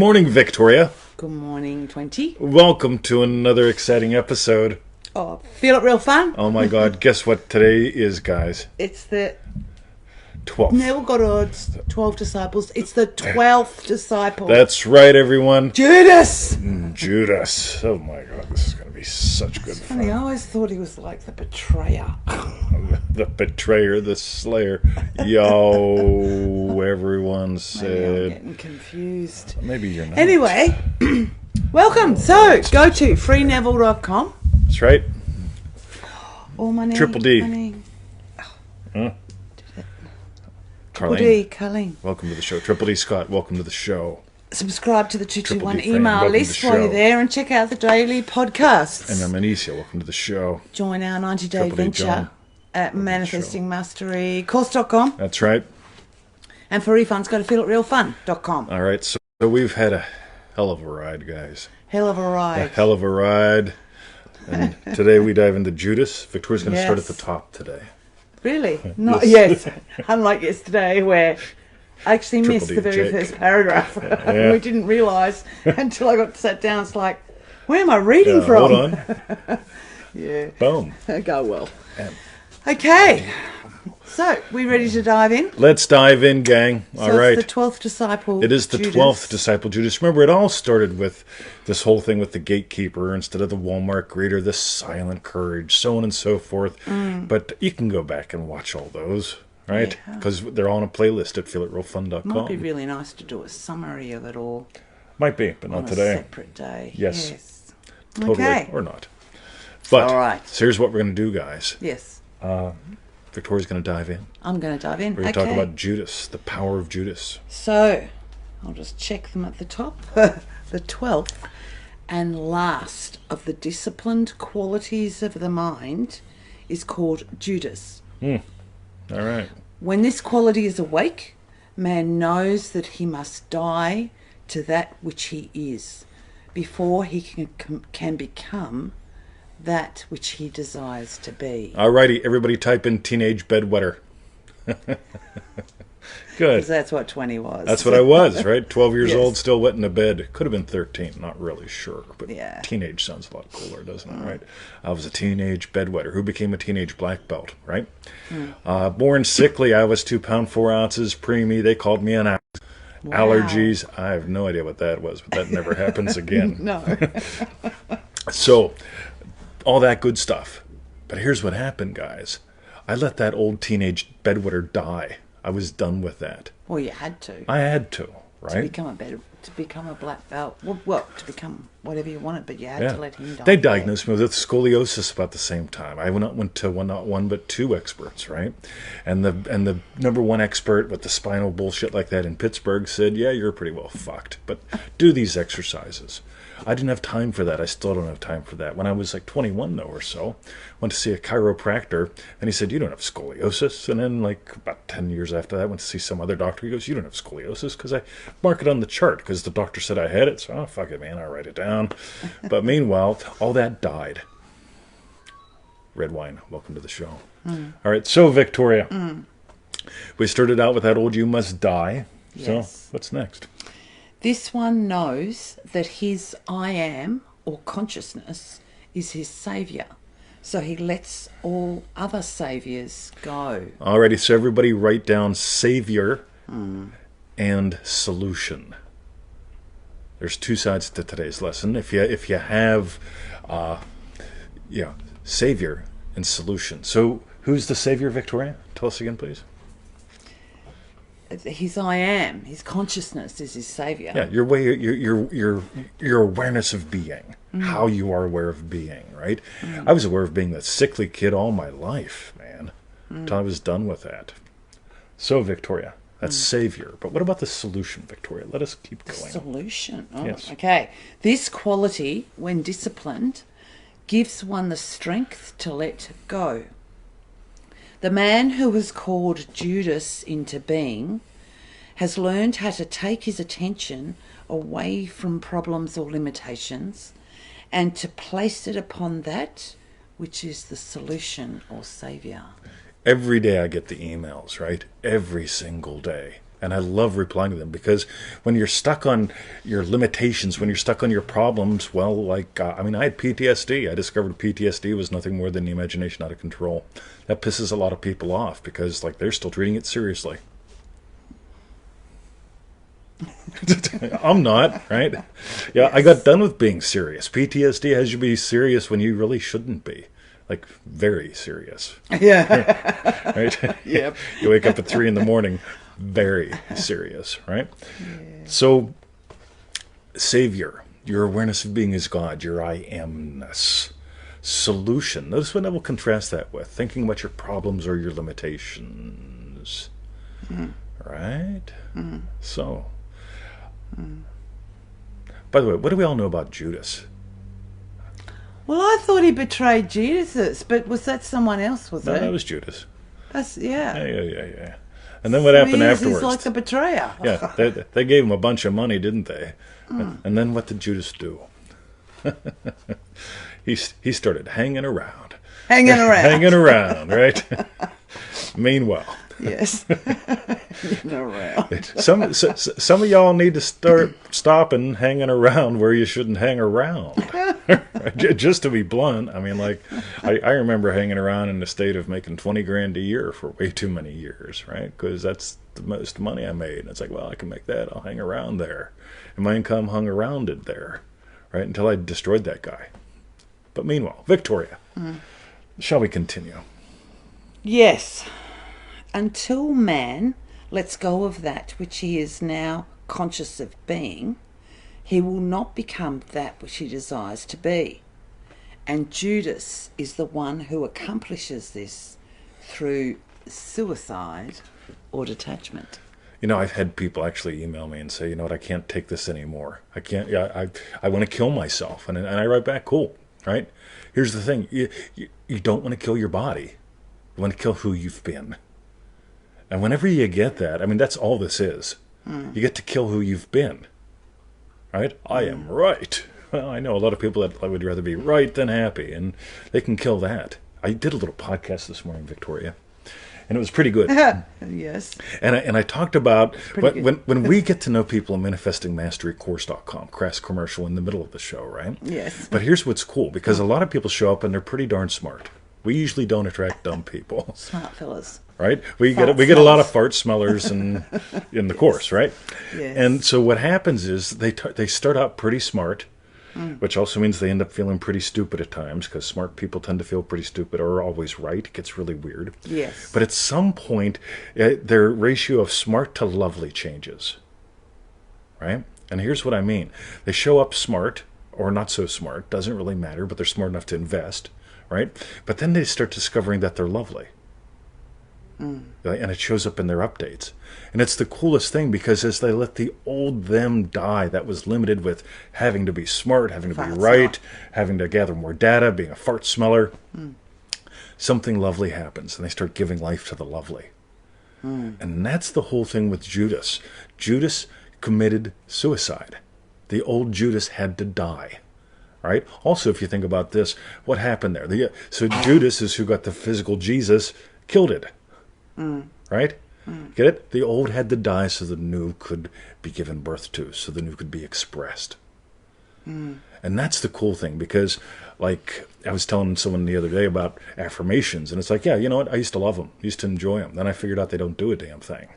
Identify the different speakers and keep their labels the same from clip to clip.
Speaker 1: Morning, Victoria.
Speaker 2: Good morning, 20.
Speaker 1: Welcome to another exciting episode.
Speaker 2: Oh, feel it real fun?
Speaker 1: Oh my God, guess what today is, guys?
Speaker 2: It's the
Speaker 1: 12th.
Speaker 2: Neville Goddard's 12 disciples. It's the 12th disciple.
Speaker 1: That's right, everyone.
Speaker 2: Judas!
Speaker 1: Judas. Oh my God, this is going to be such good fun.
Speaker 2: Funny, I always thought he was like the betrayer.
Speaker 1: The betrayer, the slayer. Yo, everyone
Speaker 2: Maybe I'm
Speaker 1: said.
Speaker 2: getting confused.
Speaker 1: Maybe you're not.
Speaker 2: Anyway, welcome. So, go to freeneville.com.
Speaker 1: That's right.
Speaker 2: All money.
Speaker 1: Triple D.
Speaker 2: Money.
Speaker 1: Huh?
Speaker 2: Triple
Speaker 1: Carlene,
Speaker 2: D, Colleen.
Speaker 1: welcome to the show. Triple D Scott, welcome to the show.
Speaker 2: Subscribe to the
Speaker 1: Triple
Speaker 2: 221
Speaker 1: D friend,
Speaker 2: email
Speaker 1: welcome to
Speaker 2: list
Speaker 1: the
Speaker 2: while you're
Speaker 1: show.
Speaker 2: there and check out the daily podcasts.
Speaker 1: And I'm Anisha, welcome to the show.
Speaker 2: Join our 90-day
Speaker 1: Triple D
Speaker 2: venture
Speaker 1: John.
Speaker 2: at manifestingmasterycourse.com.
Speaker 1: That's right.
Speaker 2: And for refunds, go to feelitrealfun.com.
Speaker 1: All right, so we've had a hell of a ride, guys.
Speaker 2: Hell of a
Speaker 1: A
Speaker 2: ride.
Speaker 1: hell of a ride. And today we dive into Judas. Victoria's going to start at
Speaker 2: Yes.
Speaker 1: the top today.
Speaker 2: Really? Not yes. Unlike yesterday where I actually
Speaker 1: Triple
Speaker 2: missed
Speaker 1: D
Speaker 2: the very
Speaker 1: Jake.
Speaker 2: first paragraph.
Speaker 1: Yeah.
Speaker 2: We didn't realise until I got sat down. It's like, where am I reading from?
Speaker 1: Hold on.
Speaker 2: Yeah.
Speaker 1: Boom.
Speaker 2: Go well.
Speaker 1: Yeah.
Speaker 2: Okay. So, we ready to dive in?
Speaker 1: Let's dive in, gang.
Speaker 2: So
Speaker 1: All right.
Speaker 2: it's the 12th disciple.
Speaker 1: It is the
Speaker 2: Judas.
Speaker 1: 12th disciple, Judas. Remember, it all started with this whole thing with the gatekeeper instead of the Walmart greeter, the silent courage, so on and so forth. But you can go back and watch all those, right?
Speaker 2: Yeah.
Speaker 1: Because they're all on a playlist at feelitrealfun.com.
Speaker 2: Might be really nice to do a summary of it all
Speaker 1: Might be, but
Speaker 2: on
Speaker 1: not
Speaker 2: a
Speaker 1: today.
Speaker 2: separate day.
Speaker 1: Yes. Totally.
Speaker 2: Okay.
Speaker 1: Or not. But
Speaker 2: All right.
Speaker 1: so here's what we're going to do, guys.
Speaker 2: Yes.
Speaker 1: Victoria's going to dive in.
Speaker 2: I'm going to dive in.
Speaker 1: We're going to talk about Judas, the power of Judas.
Speaker 2: So, I'll just check them at the top. The 12th and last of the disciplined qualities of the mind is called Judas.
Speaker 1: All right.
Speaker 2: When this quality is awake, man knows that he must die to that which he is before he can become that which he desires to be.
Speaker 1: Alrighty, everybody type in teenage bedwetter. Good.
Speaker 2: Because that's what 20 was.
Speaker 1: That's what I was, right? 12 years
Speaker 2: Yes.
Speaker 1: old, still wet in a bed. Could have been 13, not really sure. But
Speaker 2: Yeah.
Speaker 1: teenage sounds a lot cooler, doesn't it, right? I was a teenage bedwetter who became a teenage black belt, right? Born sickly, I was 2 pounds 4 ounces, preemie. They called me an ounce.
Speaker 2: Wow.
Speaker 1: Allergies, I have no idea what that was, but that never happens again.
Speaker 2: No.
Speaker 1: So, all that good stuff. But here's what happened, guys. I let that old teenage bedwetter die. I was done with that.
Speaker 2: Well, you had to.
Speaker 1: I had to,
Speaker 2: To
Speaker 1: right?
Speaker 2: become a black belt. Well, to become whatever you wanted, but you had
Speaker 1: Yeah.
Speaker 2: to let him die.
Speaker 1: They diagnosed me with scoliosis about the same time. I went to not one but 2 experts, right? And the number 1 expert with the spinal bullshit like that in Pittsburgh said, "Yeah, you're pretty well fucked, but do these exercises." I didn't have time for that. I still don't have time for that. When I was like 21 though or so, went to see a chiropractor and he said, "You don't have scoliosis." And then like about 10 years after that, went to see some other doctor. He goes, "You don't have scoliosis," because I mark it on the chart because the doctor said I had it. So, oh, fuck it, man, I'll write it down. But meanwhile, all that died. Red wine, welcome to the show. All right, so Victoria, we started out with that old "you must die."
Speaker 2: Yes.
Speaker 1: So what's next?
Speaker 2: This one knows that his I am, or consciousness, is his saviour. So he lets all other saviours go.
Speaker 1: Alrighty, so everybody write down savior and solution. There's 2 sides to today's lesson. If you have, savior and solution. So who's the savior, Victoria? Tell us again, please.
Speaker 2: His I am, his consciousness is his saviour.
Speaker 1: Yeah, your way, your awareness of being, how you are aware of being, right? I was aware of being that sickly kid all my life, man, until I was done with that. So, Victoria, that's savior. But what about the solution, Victoria? Let us keep going.
Speaker 2: Solution. Oh,
Speaker 1: Yes.
Speaker 2: okay. This quality, when disciplined, gives one the strength to let go. The man who has called Judas into being has learned how to take his attention away from problems or limitations and to place it upon that which is the solution or saviour.
Speaker 1: Every day I get the emails, right? Every single day. And I love replying to them, because when you're stuck on your limitations, when you're stuck on your problems, well, like, I had PTSD. I discovered PTSD was nothing more than the imagination out of control. That pisses a lot of people off, because, like, they're still treating it seriously. I'm not, right? Yeah, yes. I got done with being serious. PTSD has you be serious when you really shouldn't be. Like, very serious.
Speaker 2: Yeah.
Speaker 1: Right?
Speaker 2: Yep.
Speaker 1: You wake up at 3 a.m, very serious, right? Yeah. So, Savior, your awareness of being is God, your I amness. Solution. Notice what I will contrast that with. Thinking about your problems or your limitations. Right? So, by the way, what do we all know about Judas?
Speaker 2: Well, I thought he betrayed Jesus, but was that someone else, was it?
Speaker 1: No, that was Judas.
Speaker 2: Yeah.
Speaker 1: Yeah. And then what happened afterwards?
Speaker 2: He's like the betrayer.
Speaker 1: Yeah, they gave him a bunch of money, didn't they? And then what did Judas do? He started hanging around. Hanging around, right? Meanwhile.
Speaker 2: Yes. Hanging around.
Speaker 1: Some of y'all need to stop hanging around where you shouldn't hang around. Just to be blunt, I remember hanging around in the state of making $20,000 a year for way too many years, right? Because that's the most money I made. And it's like, well, I can make that. I'll hang around there. And my income hung around it there, right? Until I destroyed that guy. But meanwhile, Victoria, shall we continue?
Speaker 2: Yes. Until man lets go of that which he is now conscious of being, he will not become that which he desires to be. And Judas is the one who accomplishes this through suicide or detachment.
Speaker 1: I've had people actually email me and say, you know what, I can't take this anymore. I can't, I want to kill myself. And I write back, cool, right? Here's the thing. You don't want to kill your body. You want to kill who you've been. And whenever you get that, that's all this is. You get to kill who you've been. Right? I am right. Well, I know a lot of people that would rather be right than happy, and they can kill that. I did a little podcast this morning, Victoria, and it was pretty good.
Speaker 2: Yes.
Speaker 1: And I talked about when we get to know people in manifestingmasterycourse.com, crass commercial in the middle of the show, right?
Speaker 2: Yes.
Speaker 1: But here's what's cool, because a lot of people show up and they're pretty darn smart. We usually don't attract dumb people.
Speaker 2: Smart fellas.
Speaker 1: Right? We get a lot of fart smellers in the course, right?
Speaker 2: Yes.
Speaker 1: And so what happens is they start out pretty smart, which also means they end up feeling pretty stupid at times, because smart people tend to feel pretty stupid or are always right. It gets really weird.
Speaker 2: Yes.
Speaker 1: But at some point, their ratio of smart to lovely changes. Right? And here's what I mean. They show up smart or not so smart. Doesn't really matter, but they're smart enough to invest. Right? But then they start discovering that they're lovely. And it shows up in their updates. And it's the coolest thing, because as they let the old them die, that was limited with having to be smart, having to be right, having to gather more data, being a fart smeller, something lovely happens, and they start giving life to the lovely. And that's the whole thing with Judas. Judas committed suicide. The old Judas had to die. Right? Also, if you think about this, what happened there? So Judas is who got the physical Jesus, killed it. Right? Get it? The old had to die so the new could be given birth to, so the new could be expressed. And that's the cool thing, because, like, I was telling someone the other day about affirmations, and it's like, yeah, you know what? I used to love them. I used to enjoy them. Then I figured out they don't do a damn thing.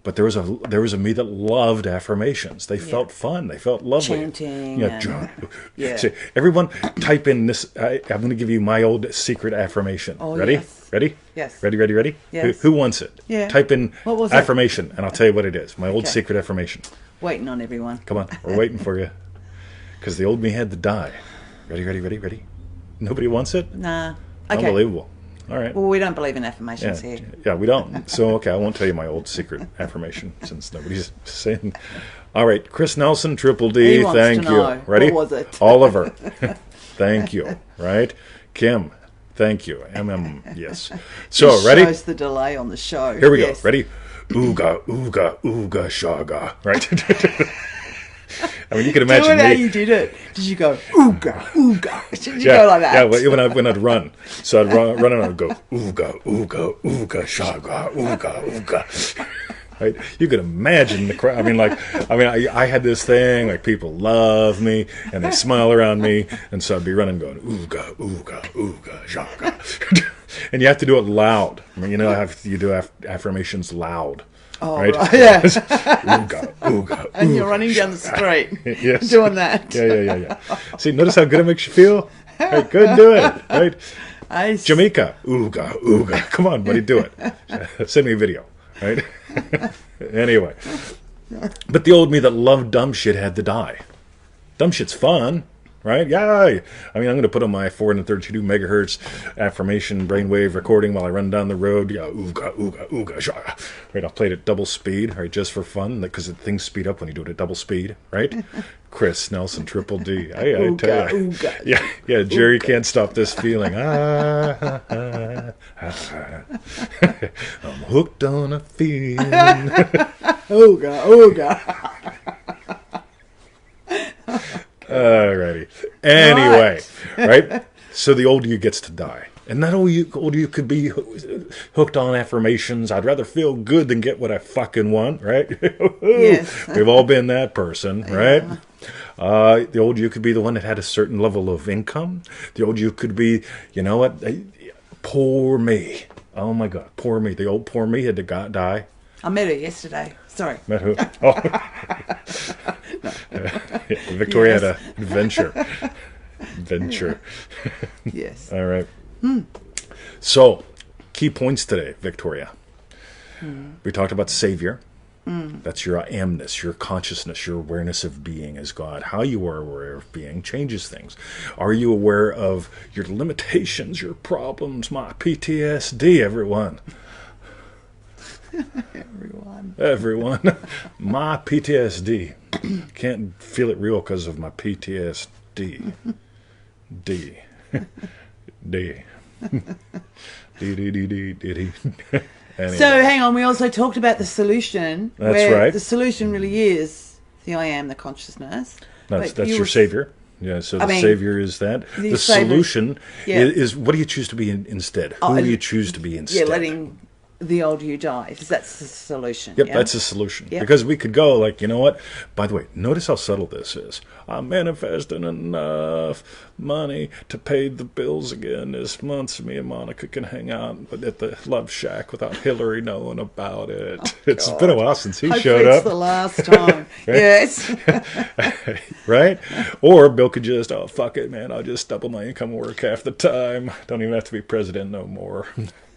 Speaker 1: But there was a me that loved affirmations. They felt fun. They felt lovely.
Speaker 2: Chanting.
Speaker 1: Yeah. So everyone, type in this. I'm going to give you my old secret affirmation.
Speaker 2: Oh,
Speaker 1: ready?
Speaker 2: Yes.
Speaker 1: Ready?
Speaker 2: Yes.
Speaker 1: Ready?
Speaker 2: Yes.
Speaker 1: Who wants it?
Speaker 2: Yeah.
Speaker 1: Type in
Speaker 2: what was
Speaker 1: affirmation, and I'll tell you what it is. My old secret affirmation.
Speaker 2: Waiting on everyone.
Speaker 1: Come on, we're waiting for you. Because the old me had to die. Ready? Nobody wants it?
Speaker 2: Nah. Okay.
Speaker 1: Unbelievable. All right.
Speaker 2: Well, we don't believe in affirmations here.
Speaker 1: Yeah, we don't. So, okay, I won't tell you my old secret affirmation, since nobody's saying. All right, Chris Nelson, Triple D, thank you. Ready?
Speaker 2: What was it?
Speaker 1: Oliver, thank you. Right? Kim, thank you. yes. So,
Speaker 2: This
Speaker 1: ready?
Speaker 2: shows the delay on the show.
Speaker 1: Here we go. Ready? Ooga, shaga. Right? You can imagine
Speaker 2: Do it
Speaker 1: me.
Speaker 2: how you did it. Did you go, ooga? Did you go like that?
Speaker 1: Yeah, when I'd run. So I'd run and I'd go, ooga, shaga, ooga. Right? You could imagine the crowd. I had this thing, like people love me and they smile around me. And so I'd be running going, ooga, ooga, ooga, jaga. And you have to do it loud. You do affirmations loud.
Speaker 2: Oh,
Speaker 1: right?
Speaker 2: Yeah.
Speaker 1: Ooga, ooga,
Speaker 2: And you're
Speaker 1: ooga,
Speaker 2: running down the street
Speaker 1: yes.
Speaker 2: doing that.
Speaker 1: Yeah. See, notice how good it makes you feel? Right, good, do it. Right? Jamaica, ooga, ooga. Come on, buddy, do it. Send me a video. Right? Anyway. But the old me that loved dumb shit had to die. Dumb shit's fun, right? Yay! I'm going to put on my 432 megahertz affirmation brainwave recording while I run down the road. Yeah, ooga, ooga, ooga, shaga. Right? I'll play it at double speed, right? Just for fun, because things speed up when you do it at double speed, right? Chris Nelson, Triple D. I tell you.
Speaker 2: Ooga.
Speaker 1: Yeah. Jerry can't stop this feeling. I'm hooked on a feeling.
Speaker 2: Ooga.
Speaker 1: Alrighty. Anyway, right? So the old you gets to die. And not only old you could be hooked on affirmations. I'd rather feel good than get what I fucking want, right?
Speaker 2: Yes.
Speaker 1: We've all been that person, right?
Speaker 2: Yeah.
Speaker 1: The old you could be the one that had a certain level of income. The old you could be, you know what? Poor me. Oh my God, poor me. The old poor me had to die.
Speaker 2: I met her yesterday. Sorry.
Speaker 1: Met who? Oh. Victoria had an adventure.
Speaker 2: Yes.
Speaker 1: All right. So, key points today, Victoria. We talked about Savior. That's your amness, your consciousness, your awareness of being as God. How you are aware of being changes things. Are you aware of your limitations, your problems, my PTSD, everyone? Everyone. My PTSD. Can't feel it real because of my PTSD. D. Anyway.
Speaker 2: So hang on, we also talked about the solution.
Speaker 1: That's right.
Speaker 2: The solution really is the I am, the consciousness.
Speaker 1: That's your Savior. Yeah, so the Savior is that. The solution is what do you choose to be instead? Who do you choose to be instead?
Speaker 2: Yeah, letting the old you die. Because that's the solution.
Speaker 1: Yep, that's the solution. Yep. Because we could go like, you know what? By the way, notice how subtle this is. I'm manifesting enough money to pay the bills again this month so me and Monica can hang out at the Love Shack without Hillary knowing about it. Oh, it's been a while since he showed up.
Speaker 2: It's the last time. Yes.
Speaker 1: Right? Or Bill could just, oh, fuck it, man. I'll just double my income and work half the time. Don't even have to be president no more.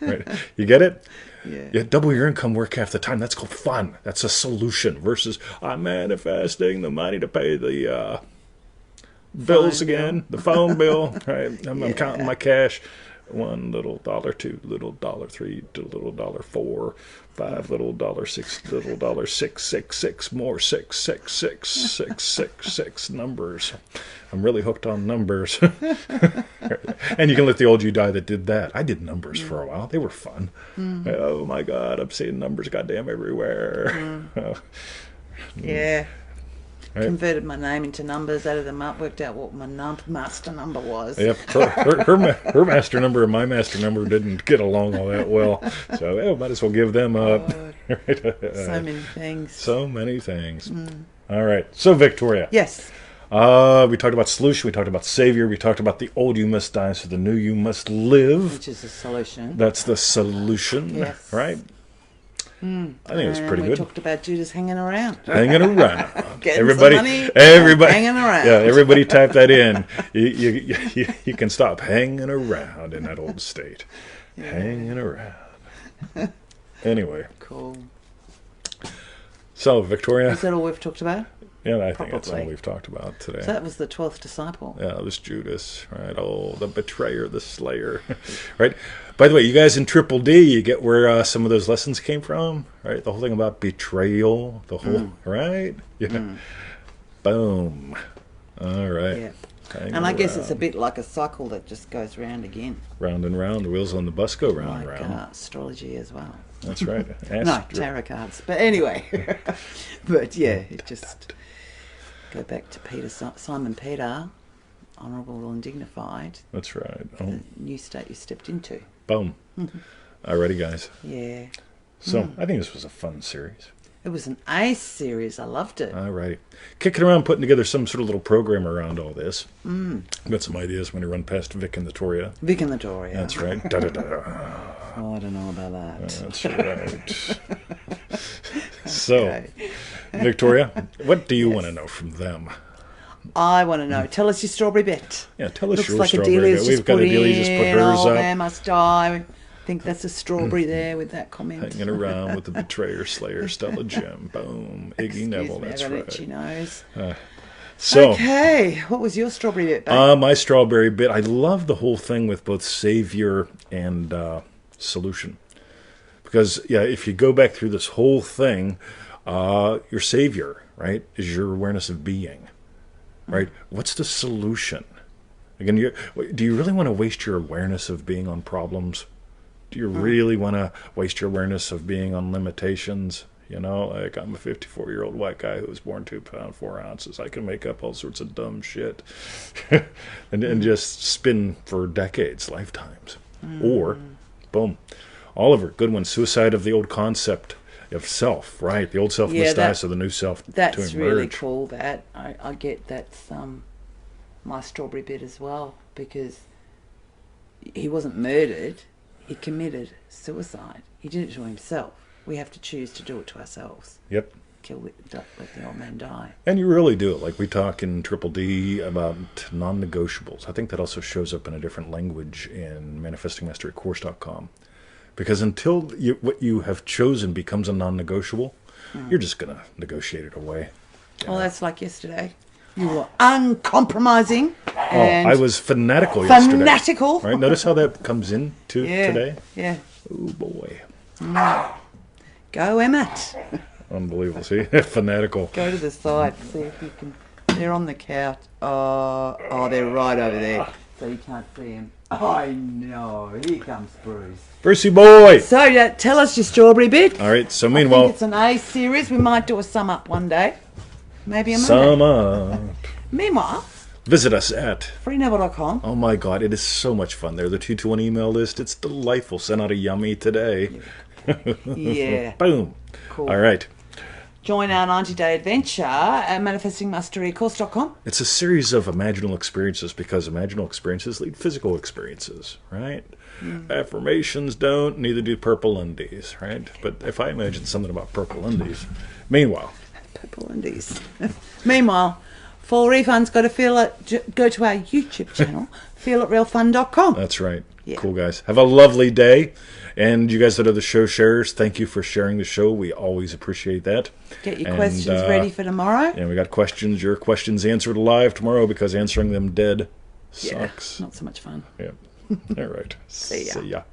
Speaker 1: Right? You get it? Yeah, double your income, work half the time. That's called fun. That's a solution. Versus, I'm manifesting the money to pay the bills again, the phone bill. Right? I'm counting my cash. $1 little $2 $3 little $4 $5 little $6 little $6 more 6 numbers. I'm really hooked on numbers. And you can let the old you die that did that. I did numbers for a while. They were fun. Oh my God, I'm seeing numbers goddamn everywhere.
Speaker 2: Yeah. Right. Converted my name into numbers, added them up, worked out what my master number was.
Speaker 1: Yep, her master number and my master number didn't get along all that well, so might as well give them up.
Speaker 2: So many things.
Speaker 1: So many things. All right, so Victoria.
Speaker 2: Yes.
Speaker 1: We talked about solution, we talked about Savior, we talked about the old you must die so the new you must live.
Speaker 2: Which is the solution.
Speaker 1: That's the solution, yes. Right? I think it's pretty good.
Speaker 2: We talked about Judas hanging around.
Speaker 1: Hanging around.
Speaker 2: Everybody, hanging around.
Speaker 1: Yeah, everybody type that in. You can stop hanging around in that old state. Yeah. Hanging around. Anyway.
Speaker 2: Cool.
Speaker 1: So, Victoria.
Speaker 2: Is that all we've talked about?
Speaker 1: Yeah, I think that's all we've talked about today.
Speaker 2: So that was the 12th disciple.
Speaker 1: Yeah, it was Judas, right? Oh, the betrayer, the slayer, right? By the way, you guys in Triple D, you get where some of those lessons came from, right? The whole thing about betrayal, the whole, right? Yeah. Boom. All right.
Speaker 2: Yeah. And I guess it's a bit like a cycle that just goes round again.
Speaker 1: Round and round, the wheels on the bus go round and round.
Speaker 2: Astrology as well.
Speaker 1: That's right.
Speaker 2: No, tarot cards. But anyway. But yeah, it just... Go back to Simon Peter, honourable and dignified.
Speaker 1: That's right.
Speaker 2: The new state you stepped into.
Speaker 1: Boom. Alrighty, guys.
Speaker 2: Yeah.
Speaker 1: So I think this was a fun series.
Speaker 2: It was an ace series. I loved it.
Speaker 1: All righty. Kicking around, putting together some sort of little program around all this. Got some ideas when you run past Vic and the Toria.
Speaker 2: Vic and the Toria.
Speaker 1: That's right. Da-da-da.
Speaker 2: Oh, I don't know about that.
Speaker 1: That's right. So, Victoria, what do you want to know from them?
Speaker 2: I want to know. Tell us your strawberry bit.
Speaker 1: Yeah, tell us
Speaker 2: Looks
Speaker 1: your
Speaker 2: like
Speaker 1: strawberry bit. We've got Adelia just put hers
Speaker 2: oh,
Speaker 1: up.
Speaker 2: man must die. I think that's a strawberry there with that comment.
Speaker 1: Hanging around with the betrayer, slayer, Stella Jim. Boom. Iggy Neville, that's
Speaker 2: I got
Speaker 1: right.
Speaker 2: itchy nose.
Speaker 1: So,
Speaker 2: Okay, what was your strawberry bit, babe?
Speaker 1: my strawberry bit, I love the whole thing with both savior and solution. Because, yeah, if you go back through this whole thing, your savior, right, is your awareness of being, right? What's the solution? Again, do you really want to waste your awareness of being on problems? Do you really want to waste your awareness of being on limitations? You know, like I'm a 54-year-old white guy who was born 2 pounds 4 ounces. I can make up all sorts of dumb shit and just spin for decades, lifetimes. Or, boom, Oliver, good one, suicide of the old concept of self, right? The old self must die so the new self to emerge.
Speaker 2: That's really cool, that. I get that's my strawberry bit as well, because he wasn't murdered. He committed suicide. He did it to himself. We have to choose to do it to ourselves.
Speaker 1: Yep.
Speaker 2: Let the old man die.
Speaker 1: And you really do it. Like we talk in Triple D about non-negotiables. I think that also shows up in a different language in manifestingmasterycourse.com. Because until what you have chosen becomes a non-negotiable, you're just going to negotiate it away.
Speaker 2: Well, that's like yesterday. You were uncompromising. And
Speaker 1: I was fanatical yesterday.
Speaker 2: Fanatical.
Speaker 1: Right? Notice how that comes into today?
Speaker 2: Yeah.
Speaker 1: Oh, boy.
Speaker 2: Go, Emmett.
Speaker 1: Unbelievable. See? Fanatical.
Speaker 2: Go to the side. See if you can. They're on the couch. Oh, they're right over there. So you can't see them. I know. Here comes Bruce.
Speaker 1: Brucey boy!
Speaker 2: So, tell us your strawberry bit.
Speaker 1: All right. So,
Speaker 2: I
Speaker 1: meanwhile...
Speaker 2: think it's an A series. We might do a sum up one day. Maybe a Monday.
Speaker 1: Sum up.
Speaker 2: Meanwhile...
Speaker 1: Visit us at
Speaker 2: freeneville.com.
Speaker 1: Oh my God, it is so much fun there. The 221 email list, it's delightful. Send out a yummy today.
Speaker 2: Yeah.
Speaker 1: Boom.
Speaker 2: Cool.
Speaker 1: All right.
Speaker 2: Join our 90-day adventure at manifestingmasterycourse.com.
Speaker 1: It's a series of imaginal experiences because imaginal experiences lead physical experiences, right? Affirmations don't, neither do purple undies, right? But if I imagine something about purple undies, meanwhile.
Speaker 2: Purple undies. Meanwhile... For refunds, go to our YouTube channel, feelitrealfun.com.
Speaker 1: That's right.
Speaker 2: Yeah.
Speaker 1: Cool, guys. Have a lovely day. And you guys that are the show sharers, thank you for sharing the show. We always appreciate that.
Speaker 2: Get your questions ready for tomorrow.
Speaker 1: And we got questions. Your questions answered live tomorrow because answering them dead sucks.
Speaker 2: Not so much fun.
Speaker 1: Yeah. All right.
Speaker 2: See ya.